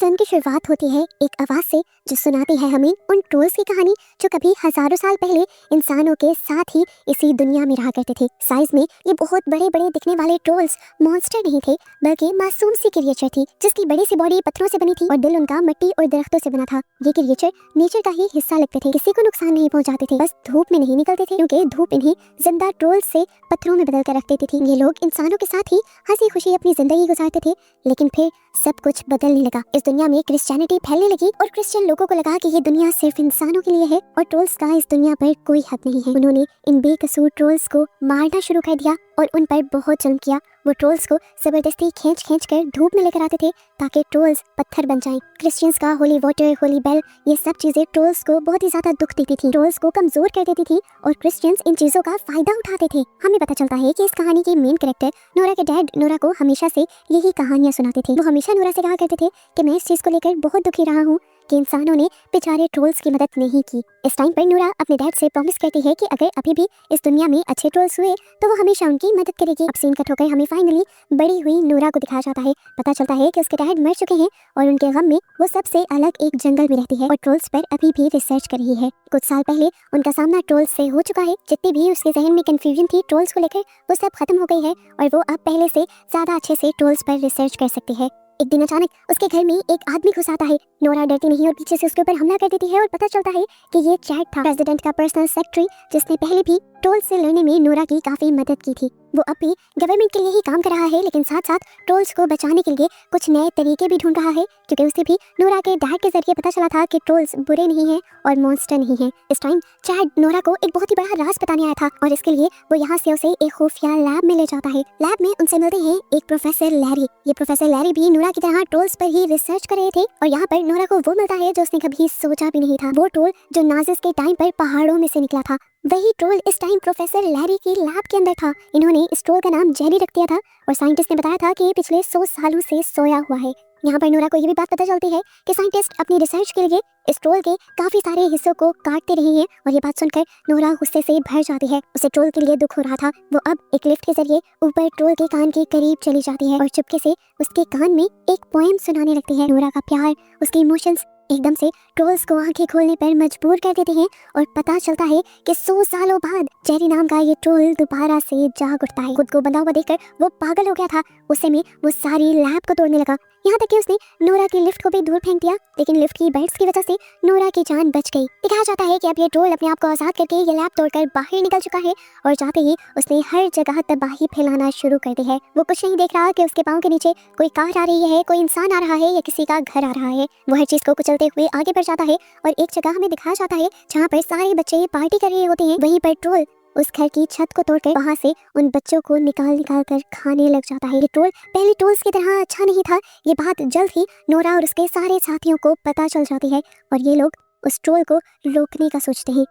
Film की शुरुआत होती है एक आवाज से जो सुनाती है हमें उन ट्रोल्स की कहानी जो कभी हजारों साल पहले इंसानों के साथ ही इसी दुनिया में रहा करते थे। साइज में ये बहुत बड़े बड़े दिखने वाले ट्रोल्स मॉन्स्टर नहीं थे, बल्कि मासूम सी क्रिएचर थी जिसकी बड़ी सी बॉडी पत्थरों से बनी थी और दिल उनका मिट्टी और दरख्तों से बना था। ये क्रिएचर नेचर का ही हिस्सा लगते थे, किसी को नुकसान नहीं पहुंचाते थे, बस धूप में नहीं निकलते थे क्योंकि धूप इन्हें जिंदा ट्रोल्स से पत्थरों में बदल कर रख देती थी। ये लोग इंसानों के साथ ही हंसी खुशी अपनी जिंदगी गुजारते थे, लेकिन फिर सब कुछ बदलने लगा। इस दुनिया में क्रिश्चियनिटी फैलने लगी और क्रिश्चियन लोगों को लगा कि ये दुनिया सिर्फ इंसानों के लिए है और ट्रोल्स का इस दुनिया पर कोई हक नहीं है। उन्होंने इन बेकसूर ट्रोल्स को मारना शुरू कर दिया और उन पर बहुत जुल्म किया। वो ट्रोल्स को जबरदस्ती खींच खींच कर धूप में लेकर आते थे ताकि ट्रोल्स पत्थर बन जाएं। क्रिश्चियंस का होली वाटर, होली बेल, ये सब चीजें ट्रोल्स को बहुत ही ज्यादा दुख देती थी, ट्रोल्स को कमजोर कर देती थी और क्रिश्चियंस इन चीजों का फायदा उठाते थे। हमें पता चलता है कि इस कहानी के मेन कैरेक्टर नोरा के डैड नोरा को हमेशा से यही कहानियां सुनाते थे। वो हमेशा नोरा से कहा करते थे कि मैं इस चीज को लेकर बहुत दुखी रहा हूँ कि इंसानों ने बेचारे ट्रोल्स की मदद नहीं की। इस टाइम पर नोरा अपने डैड से प्रॉमिस करती है कि अगर अभी भी इस दुनिया में अच्छे ट्रोल्स हुए तो वो हमेशा उनकी मदद करेगी। अब सीन कट होकर हमें फाइनली बड़ी हुई नोरा को दिखाया जाता है। पता चलता है कि उसके डैड मर चुके हैं और उनके गम में वो सबसे अलग एक जंगल में रहती है और ट्रोल्स पर अभी भी रिसर्च कर रही है। कुछ साल पहले उनका सामना ट्रोल्स से हो चुका है। जितनी भी उसके जहन में कंफ्यूजन थी ट्रोल्स को लेकर वो सब खत्म हो गई है और वो अब पहले से ज्यादा अच्छे से ट्रोल्स पर रिसर्च कर सकती है। एक दिन अचानक उसके घर में एक आदमी घुस आता है। नोरा डरती नहीं और पीछे से उसके ऊपर हमला कर देती है और पता चलता है कि ये चैड था, प्रेसिडेंट का पर्सनल सेक्रेटरी, जिसने पहले भी ट्रोल्स से लड़ने में नोरा की काफी मदद की थी। वो अब भी गवर्नमेंट के लिए ही काम कर रहा है, लेकिन साथ साथ ट्रोल्स को बचाने के लिए कुछ नए तरीके भी ढूंढ रहा है, क्योंकि उसे भी नोरा के डैड के जरिए पता चला था कि ट्रोल्स बुरे नहीं है और मॉन्स्टर नहीं है। इस टाइम चैड नोरा को एक बहुत ही बड़ा राज बताने आया था और इसके लिए वो यहाँ से उसे एक खुफिया लैब में ले जाता है। लैब में उनसे मिलते हैं एक प्रोफेसर लैरी। ये प्रोफेसर लैरी भी नोरा की तरह ट्रोल्स पर ही रिसर्च कर रहे थे और यहाँ पर नोरा को वो मिलता है जो उसने कभी सोचा भी नहीं था। वो ट्रोल जो नाजिस के टाइम पर पहाड़ों में से निकला था, वही ट्रोल इस टाइम प्रोफेसर लैरी की लैब के अंदर था। इन्होंने इस ट्रोल का नाम जेरी रख दिया था और साइंटिस्ट ने बताया था कि ये पिछले 100 सालों से सोया हुआ है। यहाँ पर नोरा को ये भी बात पता चलती है कि साइंटिस्ट अपनी रिसर्च के लिए इस ट्रोल के काफी सारे हिस्सों को काटते रहे हैं और ये बात सुनकर नोरा गुस्से से भर जाती है। उसे ट्रोल के लिए दुख हो रहा था। वो अब एक लिफ्ट के जरिए ऊपर ट्रोल के कान के करीब चली जाती है और चुपके से उसके कान में एक पोएम सुनाने लगती है। नोरा का प्यार, उसके इमोशंस एकदम से ट्रोल्स को आंखें खोलने पर मजबूर कर देते हैं और पता चलता है कि 100 सालों बाद जेरी नाम का ये ट्रोल दोबारा से जाग उठता है। खुद को बंधा हुआ देखकर वो पागल हो गया था। उसे में वो सारी लैब को तोड़ने लगा, यहाँ तक कि उसने नोरा की लिफ्ट को भी दूर फेंक दिया, लेकिन लिफ्ट की बेल्ट्स की वजह से नोरा की जान बच गई। दिखाया जाता है कि अब ये ट्रोल अपने आप को आजाद करके ये लैब तोड़कर बाहर निकल चुका है और जाते ही उसने हर जगह तबाही फैलाना शुरू कर दी है। वो कुछ नहीं देख रहा कि उसके पाँव के नीचे कोई कार आ रही है, कोई इंसान आ रहा है या किसी का घर आ रहा है। वो हर चीज को कुचलते हुए आगे बढ़ जाता है और एक जगह हमें दिखाया जाता है जहाँ पर सारे बच्चे पार्टी कर रहे होते हैं। वहीं पर ट्रोल उस घर की छत को तोड़कर वहां से उन बच्चों को निकाल कर खाने लग जाता है। ये ट्रोल पहले ट्रोल्स की तरह अच्छा नहीं था। ये बात जल्द ही नोरा और उसके सारे साथियों को पता चल जाती है और ये लोग उस ट्रोल को रोकने का सोचते हैं।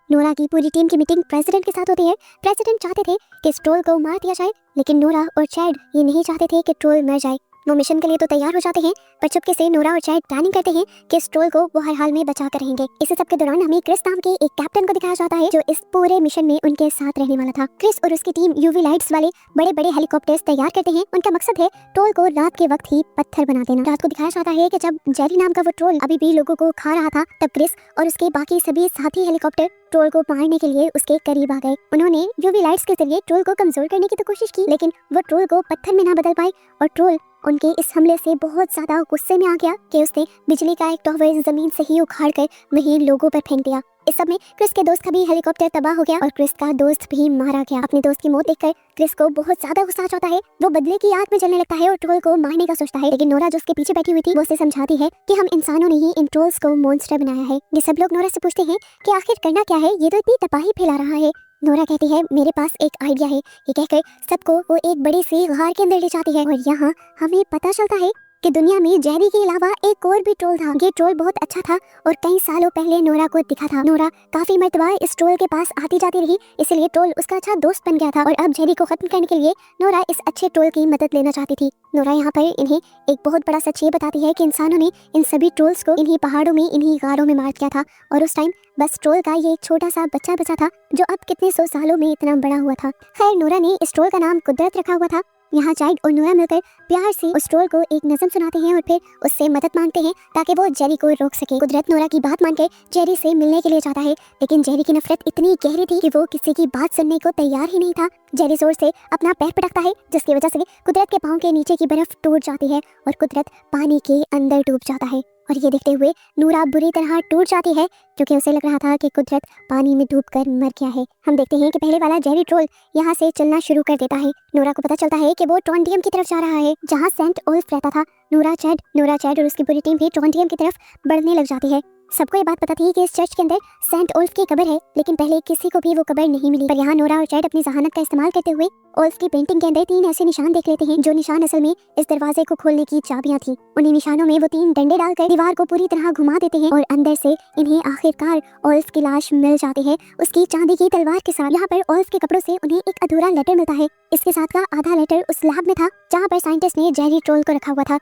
नोरा की पूरी टीम की मीटिंग प्रेसिडेंट के साथ होती है। प्रेसिडेंट चाहते थे कि इस ट्रोल को मार दिया जाए, लेकिन नोरा और चैड ये नहीं चाहते थे कि ट्रोल मर जाए। वो मिशन के लिए तो तैयार हो जाते हैं, पर चुपके से नोरा और चैड प्लानिंग करते हैं कि इस ट्रोल को वो हर हाल में बचा कर रहेंगे। इसी सब के दौरान हमें क्रिस नाम के एक कैप्टन को दिखाया जाता है जो इस पूरे मिशन में उनके साथ रहने वाला था। क्रिस और उसकी टीम यूवी लाइट्स वाले बड़े बड़े हेलीकॉप्टर्स तैयार करते हैं। उनका मकसद है ट्रोल को रात के वक्त ही पत्थर बना देना। रात को दिखाया जाता है कि जब जेरी नाम का वो ट्रोल अभी भी लोगों को खा रहा था, तब क्रिस और उसके बाकी सभी साथी हेलीकॉप्टर ट्रोल को मारने के लिए उसके करीब आ गए। उन्होंने यूवी लाइट्स के जरिए ट्रोल को कमजोर करने की तो कोशिश की, लेकिन वो ट्रोल को पत्थर में ना बदल पाए और ट्रोल उनके इस हमले से बहुत ज्यादा गुस्से में आ गया कि उसने बिजली का एक टॉवर जमीन से ही उखाड़ कर वहीं लोगों पर फेंक दिया। इस सब में क्रिस के दोस्त का भी हेलीकॉप्टर तबाह हो गया और क्रिस का दोस्त भी मारा गया। अपने दोस्त की मौत देखकर क्रिस को बहुत ज्यादा गुस्सा आ जाता है। वो बदले की आग में जलने लगता है और ट्रोल को मारने का सोचता है, लेकिन नोरा जो उसके पीछे बैठी हुई थी वो उसे समझाती है कि हम इंसानों ने ही इन ट्रोल्स को मॉन्स्टर बनाया है। ये सब लोग नोरा से पूछते हैं कि आखिर करना क्या है, ये तो इतनी तबाही फैला रहा है। नोरा कहती है मेरे पास एक आइडिया है। ये कहकर सबको वो एक बड़ी सी गार के अंदर ले जाती है और यहाँ हमें पता चलता है कि दुनिया में जेरी के अलावा एक और भी ट्रोल था। ये ट्रोल बहुत अच्छा था और कई सालों पहले नोरा को दिखा था। नोरा काफी मर्तबा इस ट्रोल के पास आती जाती रही, इसलिए ट्रोल उसका अच्छा दोस्त बन गया था और अब जेरी को खत्म करने के लिए नोरा इस अच्छे ट्रोल की मदद लेना चाहती थी। नोरा यहाँ पर इन्हें एक बहुत बड़ा सच ये बताती है कि इंसानों ने इन सभी ट्रोल्स को इन्हीं पहाड़ों में, इन्हीं गारों में मार दिया था और उस टाइम बस ट्रोल का ये एक छोटा सा बच्चा बचा था जो अब कितने 100 सालों में इतना बड़ा हुआ था। खैर नोरा ने इस ट्रोल का नाम कुदरत रखा हुआ था यहाँ चैड और नोरा मिलकर प्यार से उस ट्रोल को एक नज़म सुनाते हैं और फिर उससे मदद मांगते हैं ताकि वो जेरी को रोक सके। कुदरत नोरा की बात मानकर जेरी से मिलने के लिए जाता है, लेकिन जेरी की नफरत इतनी गहरी थी कि वो किसी की बात सुनने को तैयार ही नहीं था। जेरी जोर से अपना पैर पटकता है, जिसकी वजह से कुदरत के पाँव के नीचे की बर्फ टूट जाती है और कुदरत पानी के अंदर डूब जाता है। और ये देखते हुए नोरा बुरी तरह टूट जाती है, क्योंकि उसे लग रहा था कि कुदरत पानी में डूबकर मर गया है। हम देखते हैं कि पहले वाला जेरी ट्रोल यहाँ से चलना शुरू कर देता है। नोरा को पता चलता है कि वो ट्रॉन्डियम की तरफ जा रहा है, जहाँ सेंट ओल्फ रहता था। नोरा चैड और उसकी पूरी टीम भी ट्रॉन्डियम की तरफ बढ़ने लग जाती है। सबको ये बात पता थी कि इस चर्च के अंदर सेंट ओल्फ की कब्र है, लेकिन पहले किसी को भी वो कब्र नहीं मिली। पर यहाँ नोरा और चैड अपनी जहानत का इस्तेमाल करते हुए ओल्फ की पेंटिंग के अंदर 3 ऐसे निशान देख लेते हैं, जो निशान असल में इस दरवाजे को खोलने की चाबियां थी। उन्हीं निशानों में वो 3 डंडे डालकर दीवार को पूरी तरह घुमा देते हैं और अंदर से इन्हें आखिरकार ओल्फ की लाश मिल जाती है, उसकी चांदी की तलवार के साथ। यहाँ पर ओल्फ के कपड़ों से उन्हें एक अधूरा लेटर मिलता है। इसके साथ का आधा लेटर उस लैब में था जहाँ पर साइंटिस्ट ने जेरी ट्रोल को रखा हुआ था।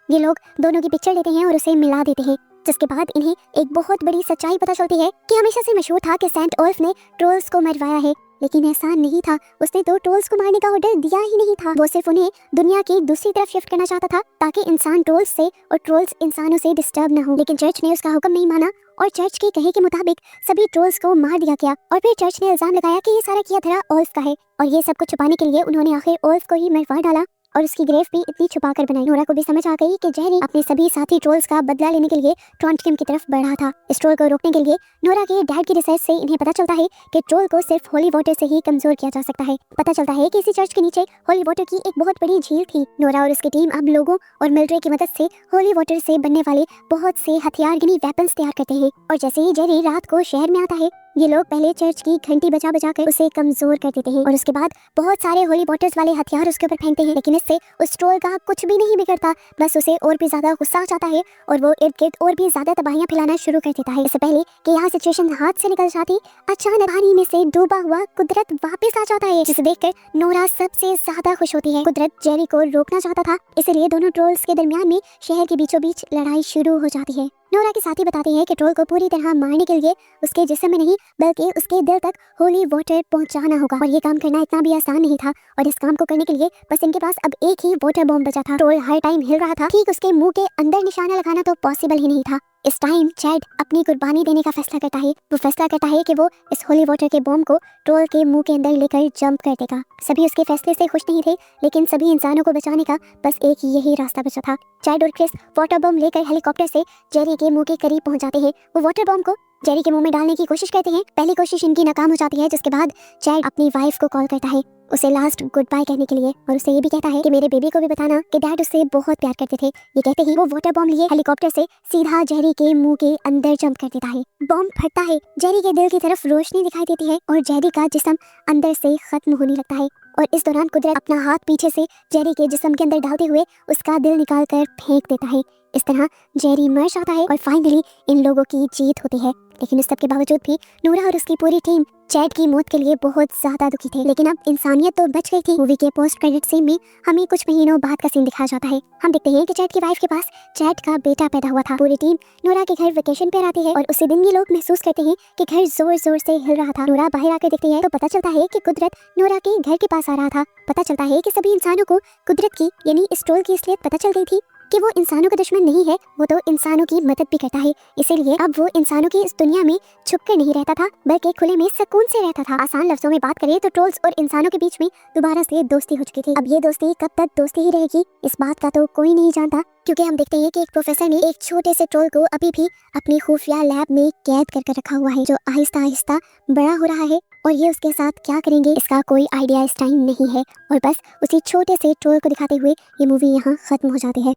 ये लोग दोनों की पिक्चर लेते हैं और उसे मिला देते हैं, जिसके बाद इन्हें एक बहुत बड़ी सच्चाई पता चलती है कि हमेशा से मशहूर था कि सेंट ओल्फ ने ट्रोल्स को मरवाया है, लेकिन ऐसा नहीं था। उसने तो ट्रोल्स को मारने का ऑर्डर दिया ही नहीं था। वो सिर्फ उन्हें दुनिया की दूसरी तरफ शिफ्ट करना चाहता था, ताकि इंसान ट्रोल्स से और ट्रोल्स इंसानों से डिस्टर्ब न हो। लेकिन चर्च ने उसका हुक्म नहीं माना और चर्च के कहे के मुताबिक सभी ट्रोल्स को मार दिया गया। और फिर चर्च ने इल्जाम लगाया कि ये सारा किया धरा ओल्फ का है, और ये सब कुछ छुपाने के लिए उन्होंने आखिर ओल्फ को ही मरवा डाला और उसकी ग्रेव भी इतनी छुपा कर बनाई। नोरा को भी समझ आ गई कि जेरी अपने सभी साथी ट्रोल्स का बदला लेने के लिए ट्रॉन्टियम की तरफ बढ़ा था। इस ट्रोल को रोकने के लिए नोरा के डैड की रिसर्च से इन्हें पता चलता है कि ट्रोल को सिर्फ होली वाटर से ही कमजोर किया जा सकता है। पता चलता है कि इसी चर्च के नीचे होली वाटर की एक बहुत बड़ी झील थी। नोरा और उसकी टीम अब लोगों और मिलिट्री की मदद से होली वाटर से बनने वाले बहुत से हथियार गिनी वेपन्स तैयार करते हैं। और जैसे ही जेरी रात को शहर में आता है, ये लोग पहले चर्च की घंटी बजा बजा कर उसे कमजोर कर देते हैं और उसके बाद बहुत सारे होली वाटर्स वाले हथियार उसके ऊपर फेंकते हैं। लेकिन इससे उस ट्रोल का कुछ भी नहीं बिगड़ता, बस उसे और भी ज्यादा गुस्सा आ जाता है और वो इर्द गिर्द और भी ज्यादा तबाहियां फैलाना शुरू कर देता है। इससे पहले कि यहाँ सिचुएशन हाथ से निकल जाती, अचानक पानी में से डूबा हुआ कुदरत वापस आ जाता है, जिसे देखकर नोरा सबसे ज्यादा खुश होती है। कुदरत जेरी को रोकना चाहता था, इसलिए दोनों ट्रोल्स के दरमियान में शहर के बीचों बीच लड़ाई शुरू हो जाती है। नोरा के साथी बताते हैं कि ट्रोल को पूरी तरह मारने के लिए उसके जिस्म में नहीं बल्कि उसके दिल तक होली वाटर पहुंचाना होगा, और ये काम करना इतना भी आसान नहीं था। और इस काम को करने के लिए बस इनके पास अब एक ही वाटर बॉम्ब बचा था। ट्रोल हर टाइम हिल रहा था, ठीक उसके मुंह के अंदर निशाना लगाना तो पॉसिबल ही नहीं था। इस टाइम चैड अपनी कुर्बानी देने का फैसला करता है। वो फैसला करता है कि वो इस होली वाटर के बॉम्ब को ट्रोल के मुंह के अंदर लेकर जंप कर देगा। सभी उसके फैसले से खुश नहीं थे, लेकिन सभी इंसानों को बचाने का बस एक यही रास्ता बचा था। चैड और क्रिस वाटर बॉम्ब लेकर हेलीकॉप्टर से जेरी के मुंह के करीब पहुंच जाते हैं। वो वाटर बॉम्ब को जेरी के मुंह में डालने की कोशिश करते हैं। पहली कोशिश इनकी नाकाम हो जाती है, जिसके बाद चैड अपनी वाइफ को कॉल करता है उसे लास्ट गुड बाय कहने के लिए, और उसे ये भी कहता है कि मेरे बेबी को भी बताना कि डैड उससे बहुत प्यार करते थे। ये कहते ही वो वाटर बॉम्ब लिए हेलीकॉप्टर से सीधा जेरी के मुंह के अंदर जंप कर देता है। बॉम्ब फटता है, जेरी के दिल की तरफ रोशनी दिखाई देती है और जेरी का जिस्म अंदर से खत्म होने लगता है। और इस दौरान कुदरत अपना हाथ पीछे से जेरी के जिस्म के अंदर डालते हुए उसका दिल निकाल कर फेंक देता है। इस तरह जेरी मर जाता है और फाइनली इन लोगों की जीत होती है। लेकिन इस सब के बावजूद भी नोरा और उसकी पूरी टीम चैड की मौत के लिए बहुत ज्यादा दुखी थे। लेकिन अब इंसानियत तो बच गई थी। मूवी के पोस्ट क्रेडिट सीन में हमें कुछ महीनों बाद का सीन दिखाया जाता है। हम देखते हैं कि चैड की वाइफ के पास चैड का बेटा पैदा हुआ था। पूरी टीम नोरा के घर वेकेशन पर आती है और उसी दिन ये लोग महसूस करते हैं कि घर जोर जोर से हिल रहा था। नोरा बाहर आकर देखती है तो पता चलता है कि कुदरत नोरा के घर के पास आ रहा था। पता चलता है कि सभी इंसानों को कुदरत की यानी इस ट्रोल की असलियत पता चल गई थी कि वो इंसानों का दुश्मन नहीं है, वो तो इंसानों की मदद भी करता है। इसीलिए अब वो इंसानों की इस दुनिया में छुपकर नहीं रहता था, बल्कि खुले में सुकून से रहता था। आसान लफ्जों में बात करें तो ट्रोल्स और इंसानों के बीच में दोबारा से दोस्ती हो चुकी थी। अब ये दोस्ती कब तक दोस्ती ही रहेगी, इस बात का तो कोई नहीं जानता, क्योंकि हम देखते हैं कि एक प्रोफेसर ने एक छोटे से ट्रोल को अभी भी अपनी खुफिया लैब में कैद कर रखा हुआ है, जो आहिस्ता आहिस्ता बड़ा हो रहा है। और ये उसके साथ क्या करेंगे इसका कोई आइडिया इस टाइम नहीं है। और बस उसी छोटे से ट्रोल को दिखाते हुए ये मूवी यहाँ खत्म हो जाती है।